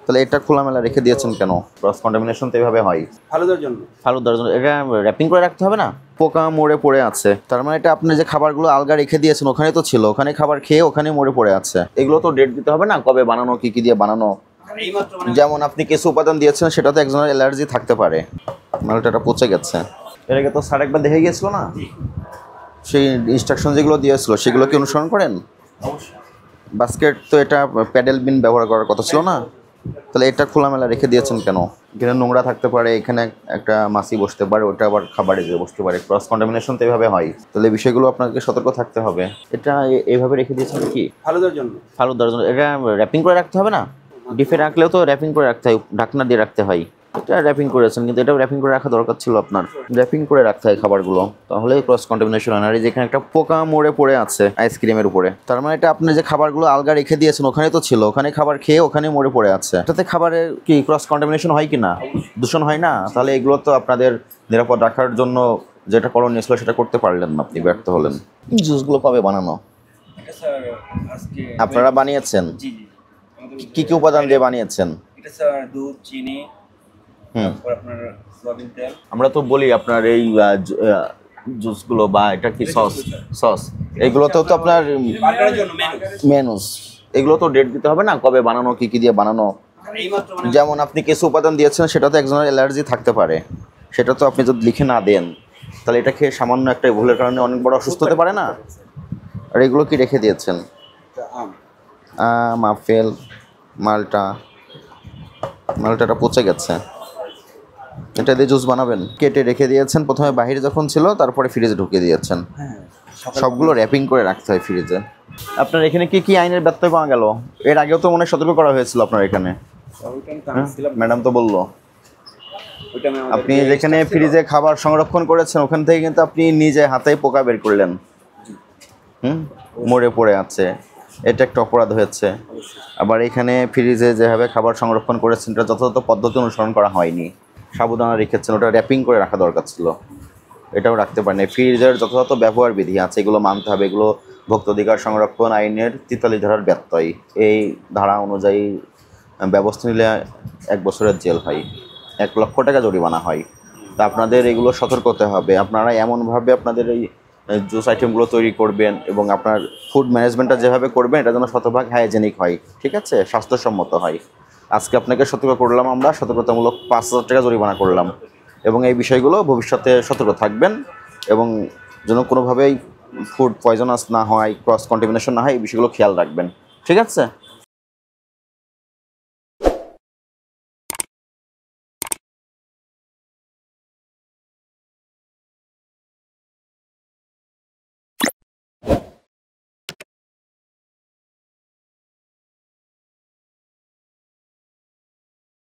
তাহলে এটা খোলামেলা রেখে দিয়েছেন কেন? ক্রস কন্টামিনেশন তো এভাবে হয়। ফালুদার জন্য। ফালুদার জন্য এটা র্যাপিং করে রাখতে হবে না? পোকা মরে পড়ে আছে, তার মানে এটা আপনি যে খাবারগুলো আলগা রেখে দিয়েছেন ওখানে তো ছিল, ওখানে খাবার খেয়ে ওখানে মরে পড়ে আছে। এগুলো তো ডেট দিতে হবে না, কবে বানানো, কি কি দিয়ে বানানো। যেমন আপনি কিছু উপাদান দিয়েছেন সেটা তো একজনের অ্যালার্জি থাকতে পারে, মালটা পচে গেছে। এর আগে তো স্যার একবার দেখে গিয়েছিল না, সেই ইনস্ট্রাকশন যেগুলো দিয়েছিল সেগুলো কি অনুসরণ করেন? বাস্কেট তো এটা প্যাডেল বিন ব্যবহার করার কথা ছিল না? তাহলে এটা খোলামেলা রেখে দিয়েছেন কেন? এখানে নোংরা থাকতে পারে, এখানে একটা মাছি বসতে পারে, ওটা আবার খাবারে যেয়ে বসতে পারে। ক্রস কন্টামিনেশন তো এভাবে হয়। তাহলে বিষয়গুলো আপনাকে সতর্ক থাকতে হবে। এটা এইভাবে রেখে দিয়েছেন কি? ফালুদার জন্য। ফালুদার জন্য। এটা র্যাপিং করে রাখতে হবে না? ডিপে রাখলেও তো র্যাপিং করে রাখতে হয়, ঢাকনা দিয়ে রাখতে হয়। এটা র্যাপিং করেছেন, কিন্তু এটাও র্যাপিং করে রাখা দরকার ছিল আপনার। র্যাপিং করে রাখতে হয় খাবারগুলো, তাহলে ক্রস কন্টামিনেশন হয় না। আর যেখানে একটা পোকা মরে পড়ে আছে আইসক্রিমের উপরে, তার মানে এটা আপনি যে খাবারগুলো আলগা রেখে দিয়েছেন ওখানে তো ছিল, ওখানে খাবার খেয়ে ওখানে মরে পড়ে আছে। এটাতে খাবারের কি ক্রস কন্টামিনেশন হয় কি না? দূষণ হয় না? তাহলে এগুলো তো আপনাদের নিরাপদ রাখার জন্য যেটা করণীয় ছিল সেটা করতে পারলেন না, আপনি ব্যর্থ হলেন। জুসগুলো কবে বানানো? এটা স্যার আজকে আপনারা বানিয়েছেন? জি জি আমাদের কি কি উপাদান দিয়ে বানিয়েছেন? এটা স্যার দুধ, চিনি, তারপর আপনার সয়াবিন তেল। আমরা তো বলি আপনার এই জুসগুলো বা এটা কি সস, সস এগুলোতেও তো আপনার বার্গারের জন্য মেনুস, এগুলো তো ডেট দিতে হবে না, কবে বানানো, কি কি দিয়ে বানানো। যেমন আপনি কিছু উপাদান দিয়েছেন সেটা তো একজনের অ্যালার্জি থাকতে পারে, সেটা তো আপনি যদি লিখে না দেন তাহলে এটা খেয়ে সামান্য একটা ভুলের কারণে অনেক বড় অসুস্থ হতে পারে না। আর এগুলো কি রেখে দিয়েছেন? আম, আপেল, মালটা, মালটাটা পচে গেছে। এটা দিয়ে জুস বানাবেন? কেটে রেখে দিয়েছেন প্রথমে বাইরে যখন ছিল, তারপরে ফ্রিজে ঢুকিয়ে দিয়েছেন। সবগুলো র্যাপিং করে রাখতে হয় ফ্রিজে। আপনার এখানে কি কি আইনের ব্যত্যয় পাওয়া গেল? এর আগেও তো মনে হয় সতর্ক করা হয়েছিল আপনার এখানে, ম্যাডাম তো বললো। আপনি যেখানে ফ্রিজে খাবার সংরক্ষণ করেছেন ওখান থেকে কিন্তু আপনি নিজে হাতেই পোকা বের করলেন, মরে পড়ে আছে, এটা একটা অপরাধ হয়েছে। আবার এখানে ফ্রিজে যেভাবে খাবার সংরক্ষণ করেছেন এটা যথাযথ পদ্ধতি অনুসরণ করা হয়নি, সাবধানে রেখেছেন, ওটা র্যাপিং করে রাখা দরকার ছিল, এটাও রাখতে পারেন। ফ্রিজের যথাযথ ব্যবহার বিধি আছে, এগুলো মানতে হবে। এগুলো ভোক্তা অধিকার সংরক্ষণ আইনের 43 ধারার ব্যত্যয়। এই ধারা অনুযায়ী ব্যবস্থা নিলে 1 বছরের জেল হয়, 1 লক্ষ টাকা জরিমানা হয়। তা আপনাদের এগুলো সতর্ক হতে হবে। আপনারা এমনভাবে আপনাদের এই জুস আইটেমগুলো তৈরি করবেন এবং আপনার ফুড ম্যানেজমেন্টটা যেভাবে করবেন এটা যেন শতভাগ হাইজেনিক হয়, ঠিক আছে, স্বাস্থ্যসম্মত হয়। আজকে আপনাকে সতর্ক করলাম, আমরা সতর্কতামূলক 5,000 টাকা জরিমানা করলাম। এবং এই বিষয়গুলো ভবিষ্যতে সতর্ক থাকবেন এবং যেন কোনোভাবেই ফুড পয়জনাস না হয়, ক্রস কন্টামিনেশন না হয়, এই বিষয়গুলো খেয়াল রাখবেন, ঠিক আছে।